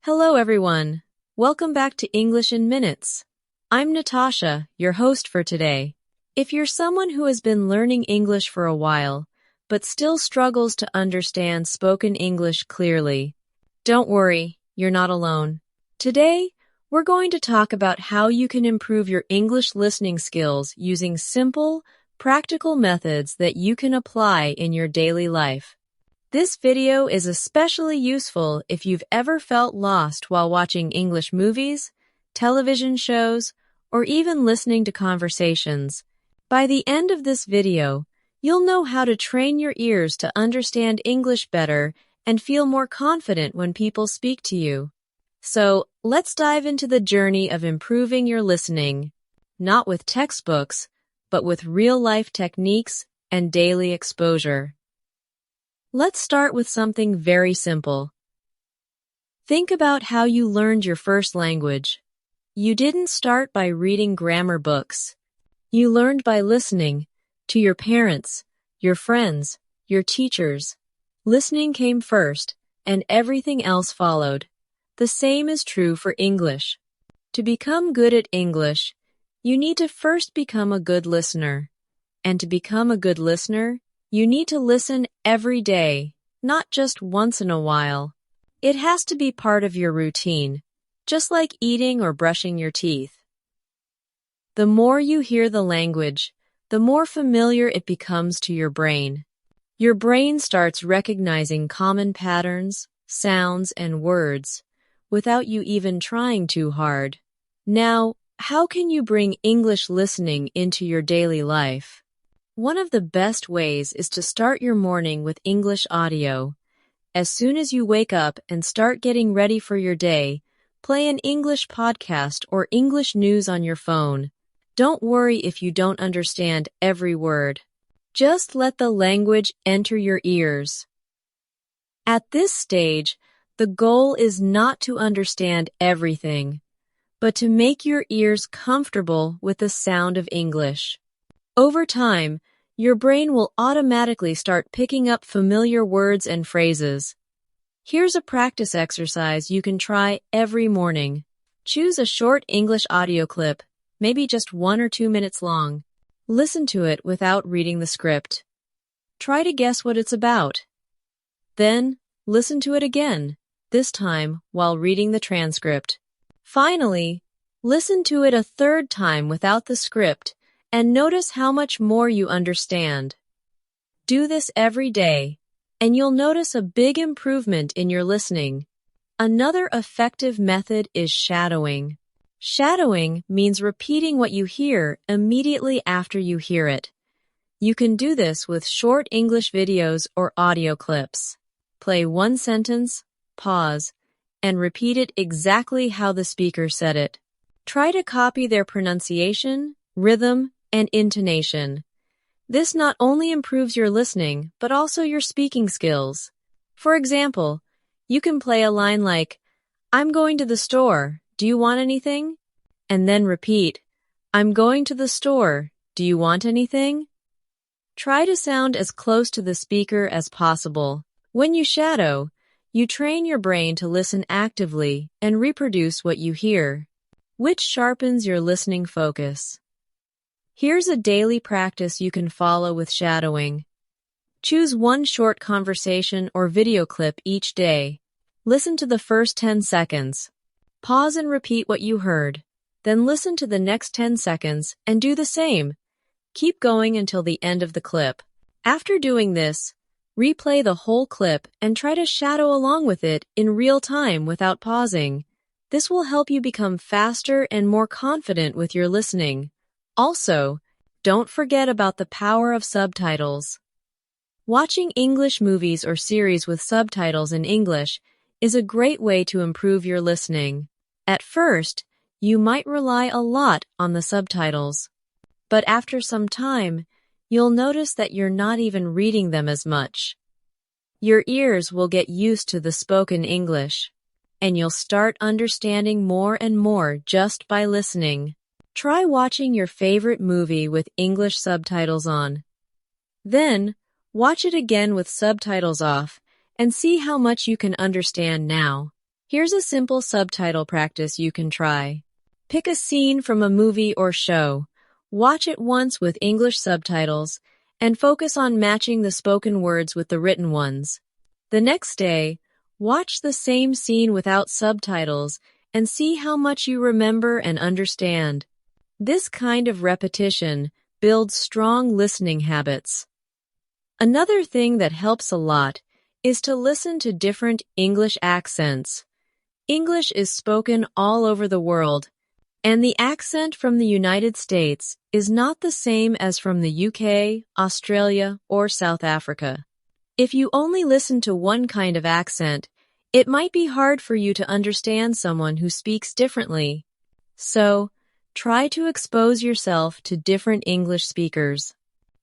Hello, everyone. Welcome back to English in Minutes. I'm Natasha, your host for today. If you're someone who has been learning English for a while, but still struggles to understand spoken English clearly, don't worry, you're not alone. Today, we're going to talk about how you can improve your English listening skills using simple, practical methods that you can apply in your daily life. This video is especially useful if you've ever felt lost while watching English movies, television shows, or even listening to conversations. By the end of this video, you'll know how to train your ears to understand English better and feel more confident when people speak to you. So, let's dive into the journey of improving your listening, not with textbooks, but with real-life techniques and daily exposure. Let's start with something very simple. Think about how you learned your first language. You didn't start by reading grammar books. You learned by listening to your parents, your friends, your teachers. Listening came first, and everything else followed. The same is true for English. To become good at English, you need to first become a good listener. And to become a good listener, you need to listen every day, not just once in a while. It has to be part of your routine, just like eating or brushing your teeth. The more you hear the language, the more familiar it becomes to your brain. Your brain starts recognizing common patterns, sounds, and words without you even trying too hard. Now, how can you bring English listening into your daily life? One of the best ways is to start your morning with English audio. As soon as you wake up and start getting ready for your day, play an English podcast or English news on your phone. Don't worry if you don't understand every word. Just let the language enter your ears. At this stage, the goal is not to understand everything, but to make your ears comfortable with the sound of English. Over time, your brain will automatically start picking up familiar words and phrases. Here's a practice exercise you can try every morning. Choose a short English audio clip, maybe just 1 or 2 minutes long. Listen to it without reading the script. Try to guess what it's about. Then, listen to it again, this time while reading the transcript. Finally, listen to it a third time without the script and notice how much more you understand. Do this every day, and you'll notice a big improvement in your listening. Another effective method is shadowing. Shadowing means repeating what you hear immediately after you hear it. You can do this with short English videos or audio clips. Play one sentence, pause, and repeat it exactly how the speaker said it. Try to copy their pronunciation, rhythm, and intonation. This not only improves your listening, but also your speaking skills. For example, you can play a line like, "I'm going to the store, do you want anything?" And then repeat, "I'm going to the store, do you want anything?" Try to sound as close to the speaker as possible. When you shadow, you train your brain to listen actively and reproduce what you hear, which sharpens your listening focus. Here's a daily practice you can follow with shadowing. Choose one short conversation or video clip each day. Listen to the first 10 seconds. Pause and repeat what you heard. Then listen to the next 10 seconds and do the same. Keep going until the end of the clip. After doing this, replay the whole clip and try to shadow along with it in real time without pausing. This will help you become faster and more confident with your listening. Also, don't forget about the power of subtitles. Watching English movies or series with subtitles in English is a great way to improve your listening. At first, you might rely a lot on the subtitles, but after some time, you'll notice that you're not even reading them as much. Your ears will get used to the spoken English, and you'll start understanding more and more just by listening. Try watching your favorite movie with English subtitles on. Then, watch it again with subtitles off and see how much you can understand now. Here's a simple subtitle practice you can try. Pick a scene from a movie or show. Watch it once with English subtitles and focus on matching the spoken words with the written ones. The next day, watch the same scene without subtitles and see how much you remember and understand. This kind of repetition builds strong listening habits. Another thing that helps a lot is to listen to different English accents. English is spoken all over the world, and the accent from the United States is not the same as from the UK, Australia, or South Africa. If you only listen to one kind of accent, it might be hard for you to understand someone who speaks differently. So, try to expose yourself to different English speakers.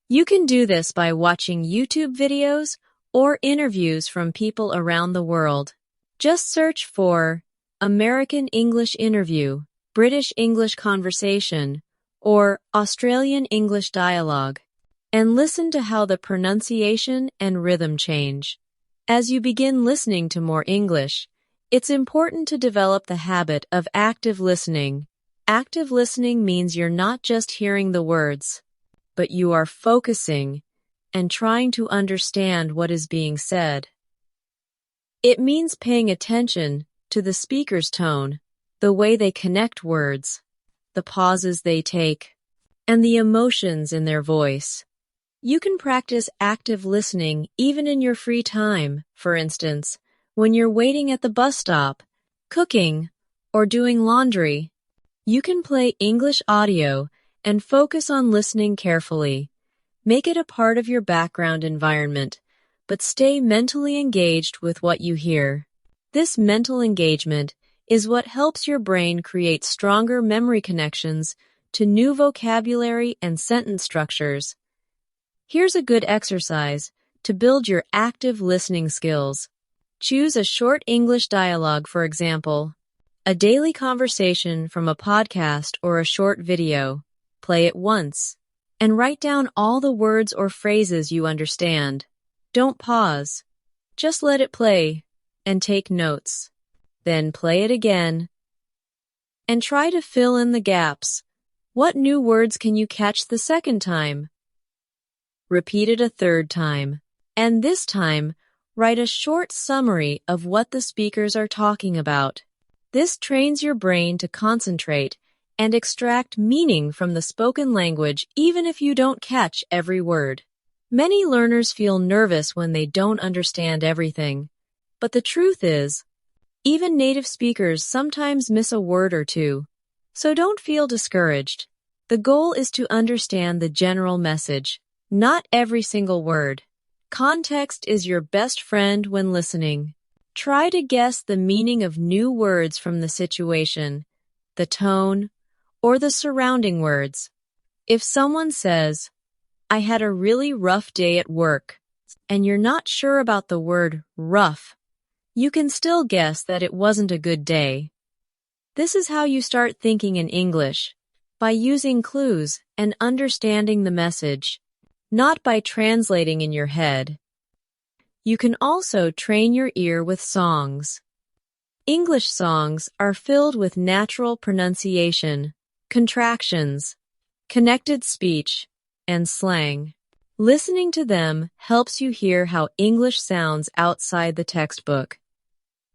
You can do this by watching YouTube videos or interviews from people around the world. Just search for American English Interview, British English Conversation, or Australian English Dialogue, and listen to how the pronunciation and rhythm change. As you begin listening to more English, it's important to develop the habit of active listening. Active listening means you're not just hearing the words, but you are focusing and trying to understand what is being said. It means paying attention to the speaker's tone, the way they connect words, the pauses they take, and the emotions in their voice. You can practice active listening even in your free time, for instance, when you're waiting at the bus stop, cooking, or doing laundry. You can play English audio and focus on listening carefully. Make it a part of your background environment, but stay mentally engaged with what you hear. This mental engagement is what helps your brain create stronger memory connections to new vocabulary and sentence structures. Here's a good exercise to build your active listening skills. Choose a short English dialogue, for example, a daily conversation from a podcast or a short video. Play it once, and write down all the words or phrases you understand. Don't pause. Just let it play and take notes. Then play it again and try to fill in the gaps. What new words can you catch the second time? Repeat it a third time, and this time, write a short summary of what the speakers are talking about. This trains your brain to concentrate and extract meaning from the spoken language even if you don't catch every word. Many learners feel nervous when they don't understand everything, but the truth is, even native speakers sometimes miss a word or two, so don't feel discouraged. The goal is to understand the general message, not every single word. Context is your best friend when listening. Try to guess the meaning of new words from the situation, the tone, or the surrounding words. If someone says, "I had a really rough day at work," and you're not sure about the word rough, you can still guess that it wasn't a good day. This is how you start thinking in English, by using clues and understanding the message, not by translating in your head. You can also train your ear with songs. English songs are filled with natural pronunciation, contractions, connected speech, and slang. Listening to them helps you hear how English sounds outside the textbook.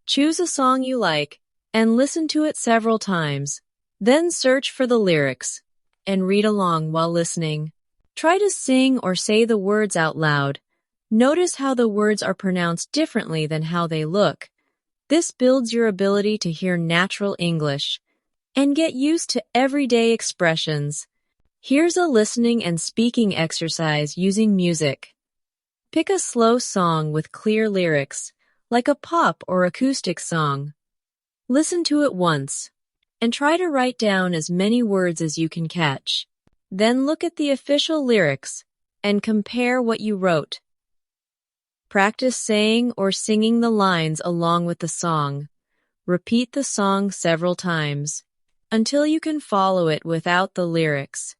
Choose a song you like and listen to it several times. Then search for the lyrics and read along while listening. Try to sing or say the words out loud. Notice how the words are pronounced differently than how they look. This builds your ability to hear natural English and get used to everyday expressions. Here's a listening and speaking exercise using music. Pick a slow song with clear lyrics, like a pop or acoustic song. Listen to it once, and try to write down as many words as you can catch. Then look at the official lyrics and compare what you wrote. Practice saying or singing the lines along with the song. Repeat the song several times until you can follow it without the lyrics.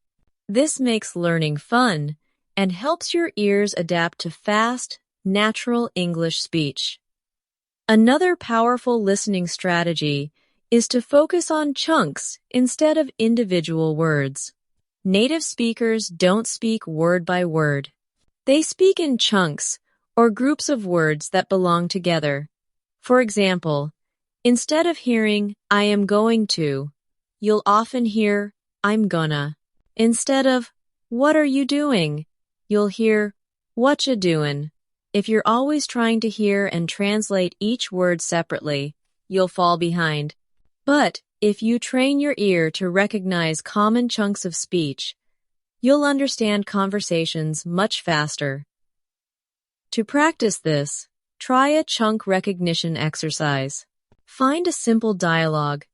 This makes learning fun and helps your ears adapt to fast, natural English speech. Another powerful listening strategy is to focus on chunks instead of individual words. Native speakers don't speak word by word. They speak in chunks or groups of words that belong together. For example, instead of hearing, I am going to, you'll often hear, I'm gonna. Instead of, what are you doing? You'll hear, what ya doin'? If you're always trying to hear and translate each word separately, you'll fall behind. But if you train your ear to recognize common chunks of speech, you'll understand conversations much faster. To practice this, try a chunk recognition exercise. Find a simple dialogue,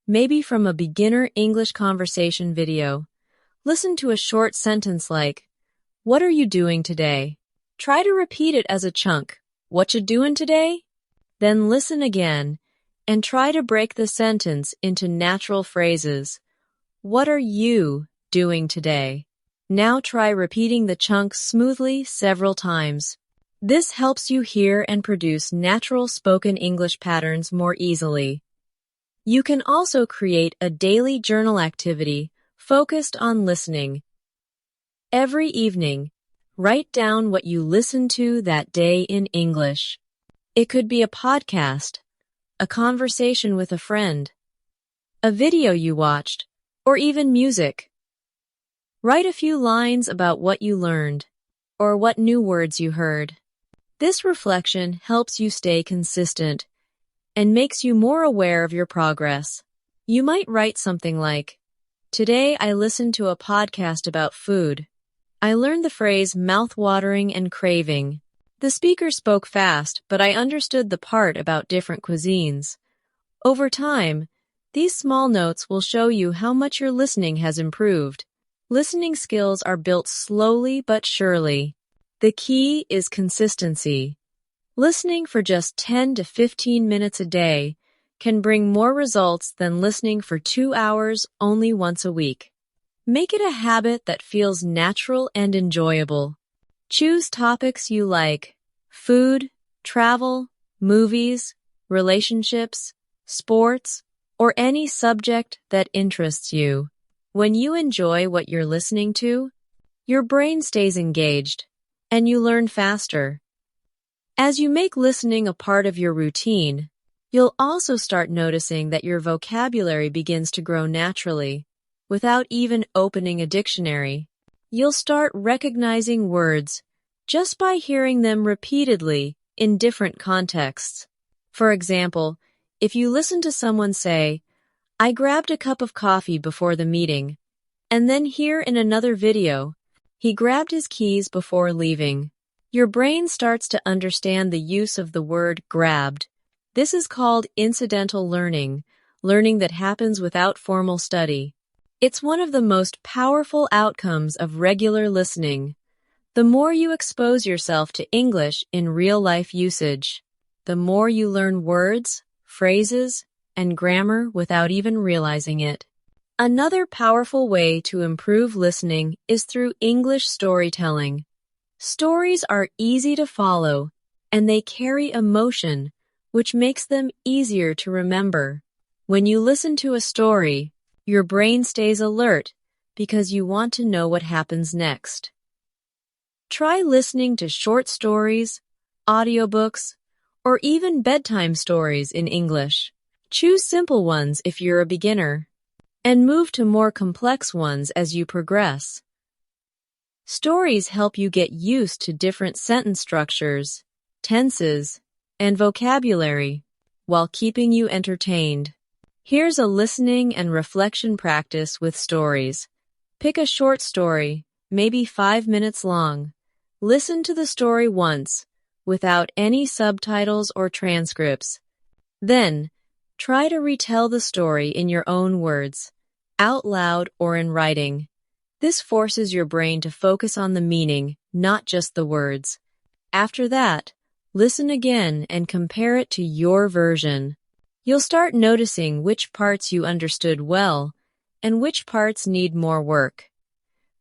maybe from a beginner English conversation video. Listen to a short sentence like, what are you doing today? Try to repeat it as a chunk. What you doing today? Then listen again and try to break the sentence into natural phrases. What are you doing today? Now try repeating the chunk smoothly several times. This helps you hear and produce natural spoken English patterns more easily. You can also create a daily journal activity focused on listening. Every evening, write down what you listened to that day in English. It could be a podcast, a conversation with a friend, a video you watched, or even music. Write a few lines about what you learned, or what new words you heard. This reflection helps you stay consistent and makes you more aware of your progress. You might write something like, today I listened to a podcast about food. I learned the phrase mouth-watering and craving. The speaker spoke fast, but I understood the part about different cuisines. Over time, these small notes will show you how much your listening has improved. Listening skills are built slowly but surely. The key is consistency. Listening for just 10 to 15 minutes a day can bring more results than listening for 2 hours only once a week. Make it a habit that feels natural and enjoyable. Choose topics you like: food, travel, movies, relationships, sports, or any subject that interests you. When you enjoy what you're listening to, your brain stays engaged, and you learn faster. As you make listening a part of your routine, you'll also start noticing that your vocabulary begins to grow naturally, without even opening a dictionary. You'll start recognizing words just by hearing them repeatedly in different contexts. For example, if you listen to someone say, I grabbed a cup of coffee before the meeting, and then hear in another video, he grabbed his keys before leaving. Your brain starts to understand the use of the word grabbed. This is called incidental learning, learning that happens without formal study. It's one of the most powerful outcomes of regular listening. The more you expose yourself to English in real-life usage, the more you learn words, phrases, and grammar without even realizing it. Another powerful way to improve listening is through English storytelling. Stories are easy to follow, and they carry emotion, which makes them easier to remember. When you listen to a story, your brain stays alert because you want to know what happens next. Try listening to short stories, audiobooks, or even bedtime stories in English. Choose simple ones if you're a beginner, and move to more complex ones as you progress. Stories help you get used to different sentence structures, tenses, and vocabulary, while keeping you entertained. Here's a listening and reflection practice with stories. Pick a short story, maybe 5 minutes long. Listen to the story once, without any subtitles or transcripts. Then, try to retell the story in your own words, out loud or in writing. This forces your brain to focus on the meaning, not just the words. After that, listen again and compare it to your version. You'll start noticing which parts you understood well and which parts need more work.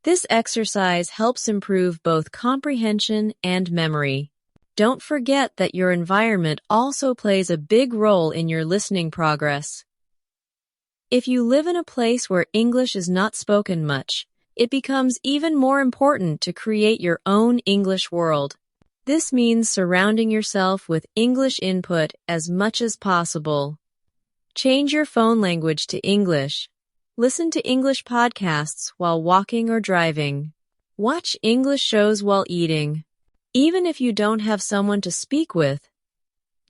This exercise helps improve both comprehension and memory. Don't forget that your environment also plays a big role in your listening progress. If you live in a place where English is not spoken much, it becomes even more important to create your own English world. This means surrounding yourself with English input as much as possible. Change your phone language to English. Listen to English podcasts while walking or driving. Watch English shows while eating. Even if you don't have someone to speak with,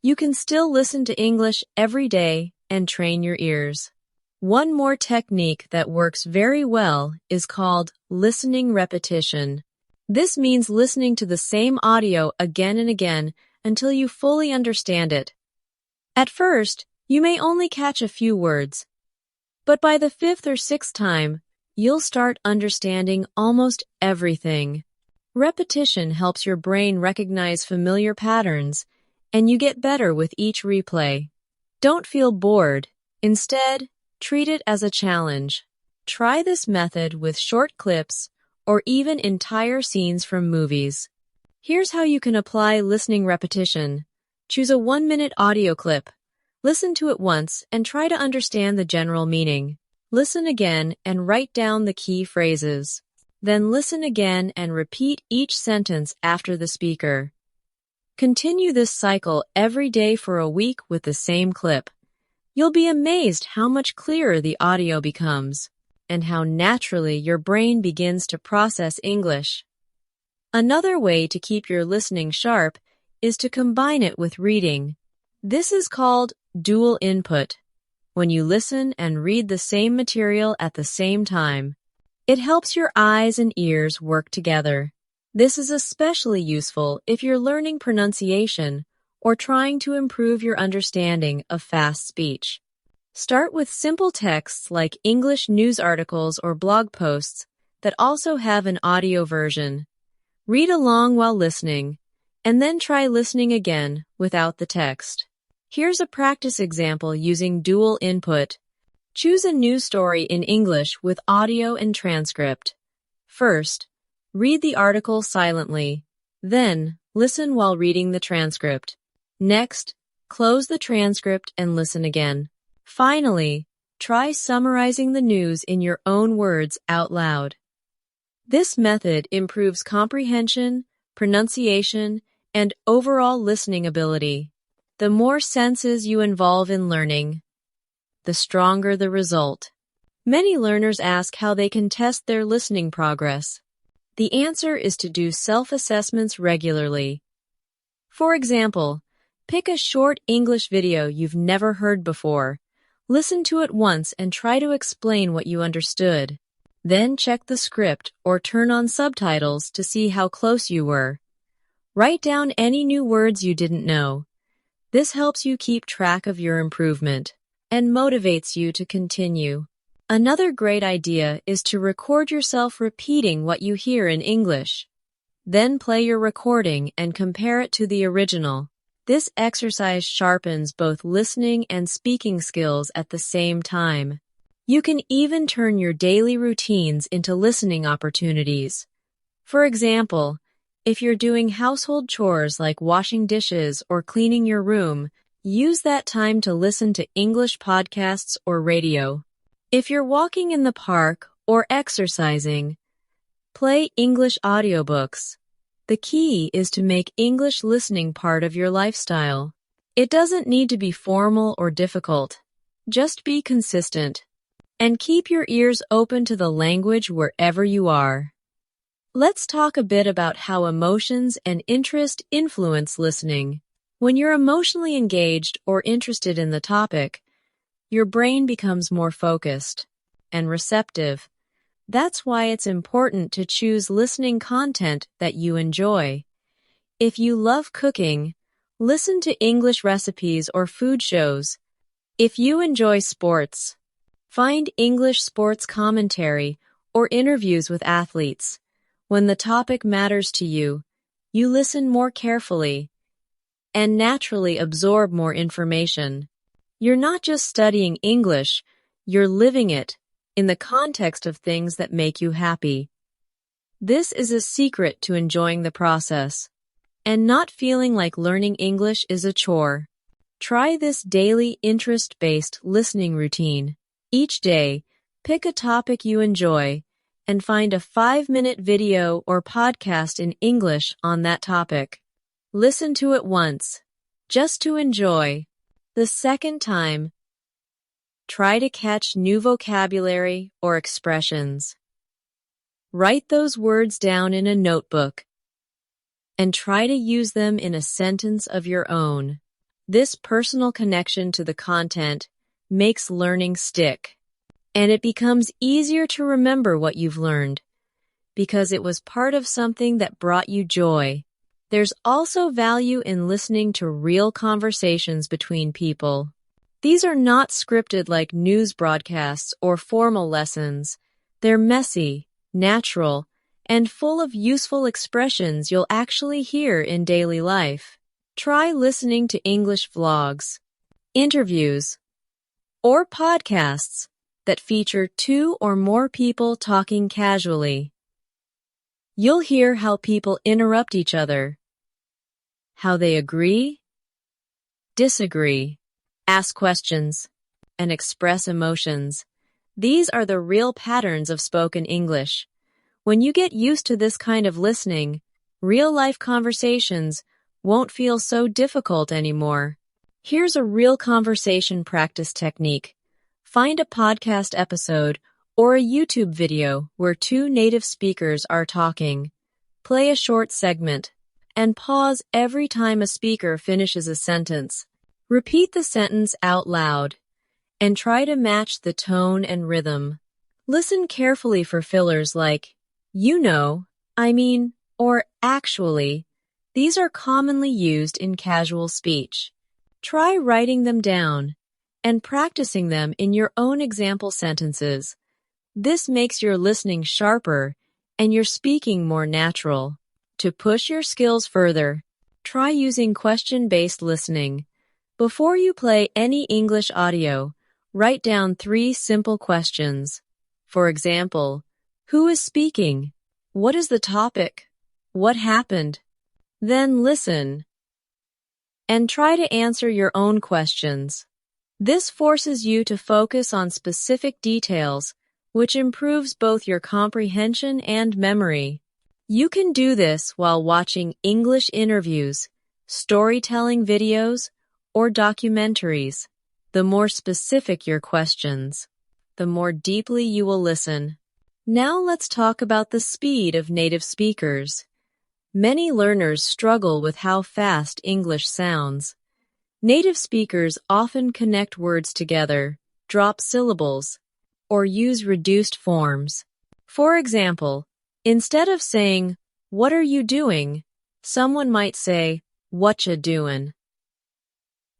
you can still listen to English every day and train your ears. One more technique that works very well is called listening repetition. This means listening to the same audio again and again until you fully understand it. At first, you may only catch a few words, but by the fifth or sixth time, you'll start understanding almost everything. Repetition helps your brain recognize familiar patterns, and you get better with each replay. Don't feel bored. Instead, treat it as a challenge. Try this method with short clips or even entire scenes from movies. Here's how you can apply listening repetition. Choose a 1-minute audio clip. Listen to it once and try to understand the general meaning. Listen again and write down the key phrases. Then listen again and repeat each sentence after the speaker. Continue this cycle every day for a week with the same clip. You'll be amazed how much clearer the audio becomes, and how naturally your brain begins to process English. Another way to keep your listening sharp is to combine it with reading. This is called dual input. When you listen and read the same material at the same time, it helps your eyes and ears work together. This is especially useful if you're learning pronunciation or trying to improve your understanding of fast speech. Start with simple texts like English news articles or blog posts that also have an audio version. Read along while listening, and then try listening again without the text. Here's a practice example using dual input. Choose a news story in English with audio and transcript. First, read the article silently. Then, listen while reading the transcript. Next, close the transcript and listen again. Finally, try summarizing the news in your own words out loud. This method improves comprehension, pronunciation, and overall listening ability. The more senses you involve in learning, the stronger the result. Many learners ask how they can test their listening progress. The answer is to do self-assessments regularly. For example, pick a short English video you've never heard before. Listen to it once and try to explain what you understood. Then check the script or turn on subtitles to see how close you were. Write down any new words you didn't know. This helps you keep track of your improvement and motivates you to continue. Another great idea is to record yourself repeating what you hear in English. Then play your recording and compare it to the original. This exercise sharpens both listening and speaking skills at the same time. You can even turn your daily routines into listening opportunities. For example, if you're doing household chores like washing dishes or cleaning your room, use that time to listen to English podcasts or radio. If you're walking in the park or exercising, play English audiobooks. The key is to make English listening part of your lifestyle. It doesn't need to be formal or difficult. Just be consistent. And keep your ears open to the language wherever you are. Let's talk a bit about how emotions and interest influence listening. When you're emotionally engaged or interested in the topic, your brain becomes more focused and receptive. That's why it's important to choose listening content that you enjoy. If you love cooking, listen to English recipes or food shows. If you enjoy sports, find English sports commentary or interviews with athletes. When the topic matters to you, you listen more carefully and naturally absorb more information. You're not just studying English, you're living it in the context of things that make you happy. This is a secret to enjoying the process. and not feeling like learning English is a chore. Try this daily interest-based listening routine. Each day, pick a topic you enjoy and find a 5-minute video or podcast in English on that topic. Listen to it once, just to enjoy. The second time, try to catch new vocabulary or expressions. Write those words down in a notebook and try to use them in a sentence of your own. This personal connection to the content makes learning stick, and it becomes easier to remember what you've learned because it was part of something that brought you joy. There's also value in listening to real conversations between people. These are not scripted like news broadcasts or formal lessons. They're messy, natural, and full of useful expressions you'll actually hear in daily life. Try listening to English vlogs, interviews, or podcasts that feature 2 or more people talking casually. You'll hear how people interrupt each other, how they agree, disagree, ask questions, and express emotions. These are the real patterns of spoken English. When you get used to this kind of listening, real-life conversations won't feel so difficult anymore. Here's a real conversation practice technique. Find a podcast episode or a YouTube video where 2 native speakers are talking. Play a short segment and pause every time a speaker finishes a sentence. Repeat the sentence out loud and try to match the tone and rhythm. Listen carefully for fillers like, you know, I mean, or actually. These are commonly used in casual speech. Try writing them down and practicing them in your own example sentences. This makes your listening sharper and your speaking more natural. To push your skills further, try using question-based listening. Before you play any English audio, write down 3 simple questions. For example, who is speaking? What is the topic? What happened? Then listen and try to answer your own questions. This forces you to focus on specific details, which improves both your comprehension and memory. You can do this while watching English interviews, storytelling videos, or documentaries. The more specific your questions, the more deeply you will listen. Now let's talk about the speed of native speakers. Many learners struggle with how fast English sounds. Native speakers often connect words together, drop syllables, or use reduced forms. For example, instead of saying, "What are you doing?" someone might say, "Whatcha doin'?"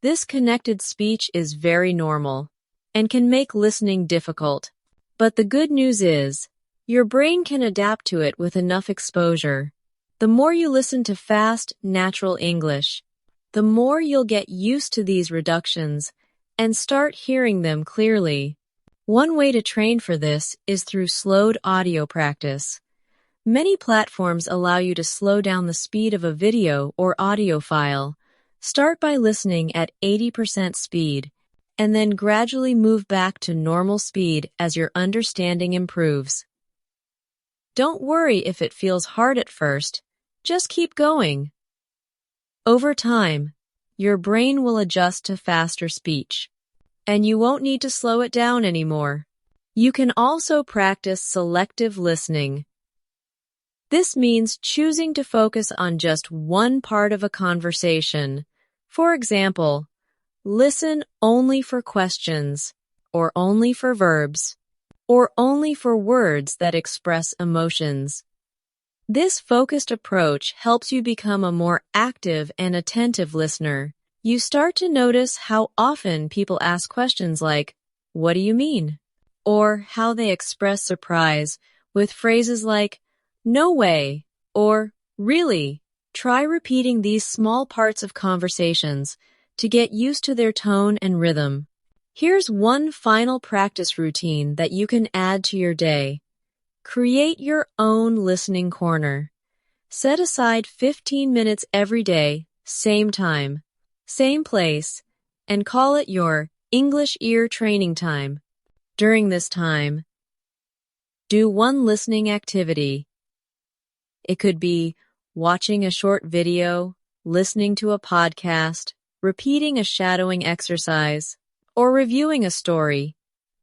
This connected speech is very normal and can make listening difficult. But the good news is, your brain can adapt to it with enough exposure. The more you listen to fast, natural English, the more you'll get used to these reductions and start hearing them clearly. One way to train for this is through slowed audio practice. Many platforms allow you to slow down the speed of a video or audio file. Start by listening at 80% speed, and then gradually move back to normal speed as your understanding improves. Don't worry if it feels hard at first. Just keep going. Over time, your brain will adjust to faster speech, and you won't need to slow it down anymore. You can also practice selective listening. This means choosing to focus on just one part of a conversation. For example, listen only for questions, or only for verbs, or only for words that express emotions. This focused approach helps you become a more active and attentive listener. You start to notice how often people ask questions like, "What do you mean?" or how they express surprise with phrases like, "No way," or "Really." Try repeating these small parts of conversations to get used to their tone and rhythm. Here's one final practice routine that you can add to your day. Create your own listening corner. Set aside 15 minutes every day, same time, same place, and call it your English ear training time. During this time, do one listening activity. It could be watching a short video, listening to a podcast, repeating a shadowing exercise, or reviewing a story.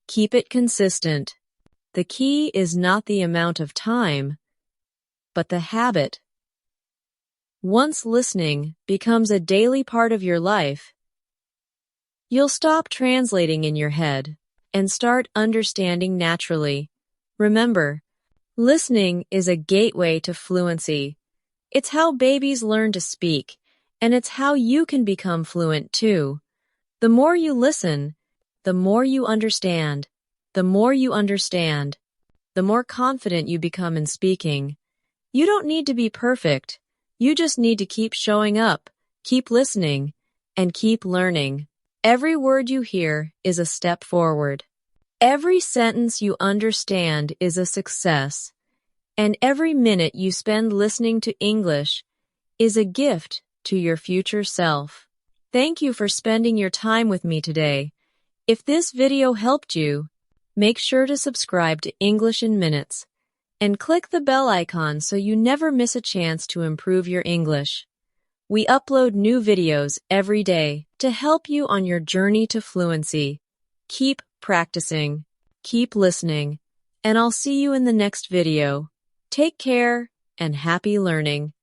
Keep it consistent. The key is not the amount of time, but the habit. Once listening becomes a daily part of your life, you'll stop translating in your head and start understanding naturally. Remember, listening is a gateway to fluency. It's how babies learn to speak, and it's how you can become fluent too. The more you listen, the more you understand. The more you understand, the more confident you become in speaking. You don't need to be perfect. You just need to keep showing up, keep listening, and keep learning. Every word you hear is a step forward. Every sentence you understand is a success. And every minute you spend listening to English is a gift to your future self. Thank you for spending your time with me today. If this video helped you, make sure to subscribe to English in Minutes and click the bell icon so you never miss a chance to improve your English. We upload new videos every day to help you on your journey to fluency. Keep practicing, keep listening, and I'll see you in the next video. Take care and happy learning.